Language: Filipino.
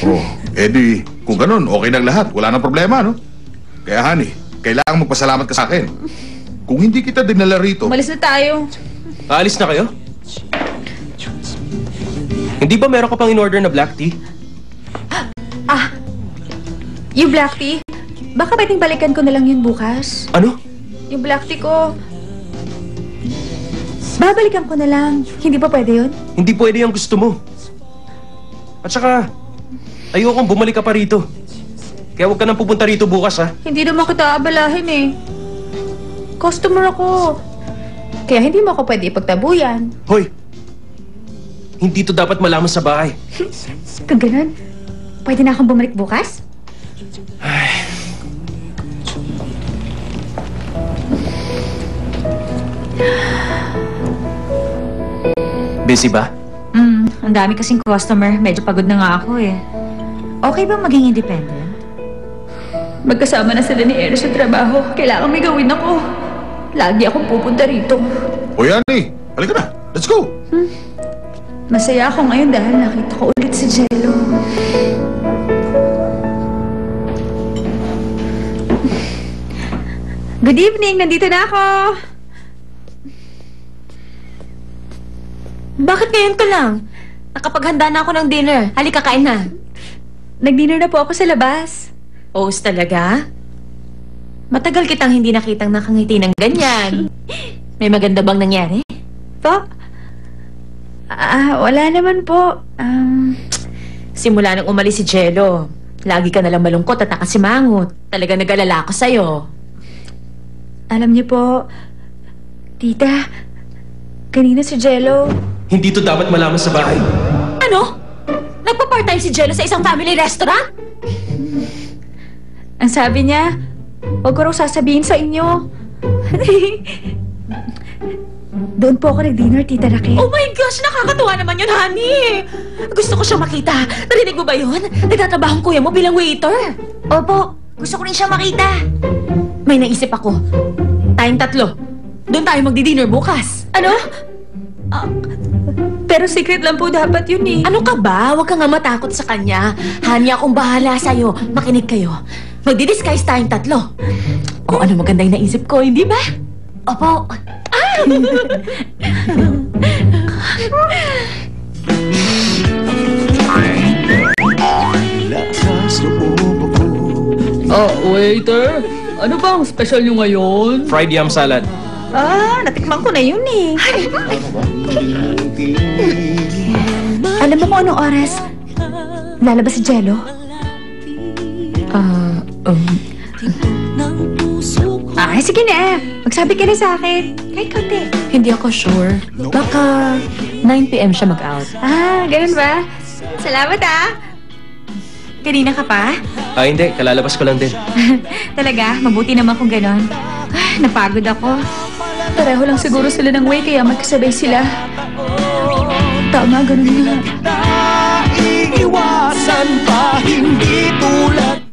Oh, edi, kung ganun, okay na lahat. Wala nang problema, no? Kaya, honey, kailangan magpasalamat ka sa akin. Kung hindi kita dinala rito... Umalis na tayo. Aalis na kayo? Hindi ba meron ka pang in-order na black tea? Yung black tea, baka pwedeng balikan ko na lang yun bukas. Ano? Yung black tea ko, babalikan ko na lang. Hindi pa pwede yun? Hindi pwede yung gusto mo. At saka, ayokong bumalik ka pa rito. Kaya huwag ka nang pupunta rito bukas, ha? Hindi naman kita abalahin eh. Customer ako. Kaya hindi mo ako pwede ipagtabuyan. Hoy! Hindi to dapat malaman sa bahay. Kung ganun, pwede na akong bumalik bukas? Busy ba? Ang dami kasing customer. Medyo pagod na nga ako eh. Okay ba maging independent? Magkasama na sila ni Ero sa trabaho. Kailangan may gawin ako. Lagi akong pupunta rito. O yan, halika na. Let's go! Masaya ako ngayon dahil nakita ko ulit si Jello. Good evening! Nandito na ako! Bakit ngayon ka lang? Nakapaghanda na ako ng dinner. Halika, kain na. Nag-dinner na po ako sa labas. Oos talaga? Matagal kitang hindi nakitang nakangiti ng ganyan. May maganda bang nangyari? Po? Wala naman po. Simula nang umalis si Jello, lagi ka nalang malungkot at nakasimangot. Talaga nag-alala ako sa'yo. Alam niyo po, tita, kanina si Jello... Hindi to dapat malaman sa bahay. Ano? Nagpa-part-time si Jello sa isang family restaurant? Ang sabi niya, huwag ko raw sasabihin sa inyo. Doon po ako nag-dinner, Tita Raquel. Oh my gosh! Nakakatuwa naman yun, honey! Gusto ko siya makita. Narinig mo ba yun? Nagtatrabaho ang kuya mo bilang waiter. Opo, gusto ko rin siya makita. May naisip ako. Tayong tatlo. Doon tayo magdi-dinner bukas. Ano? Pero secret lang po dapat yun eh. Ano ka ba? Huwag ka nga matakot sa kanya. Honey, akong bahala sa'yo. Makinig kayo. Magdi-disguise tayong tatlo. O ano maganda yung naisip ko, hindi ba? Opo. Waiter, ano bang special nyo ngayon? Fried yam salad. Natikman ko na yun eh. Alam mo kung anong oras lalabas si Jello? Sige na. Magsabi ka na sa akin. Kahit konti. Hindi ako sure. Baka 9 p.m. siya mag-out. Ganun ba? Salamat Kanina ka pa? Hindi. Kalalabas ko lang din. Talaga? Mabuti naman kung ganon. Napagod ako. Pareho lang siguro sila ng way kaya magkasabay sila. Tama, ganun nga. Naiiwasan pa, hindi tulad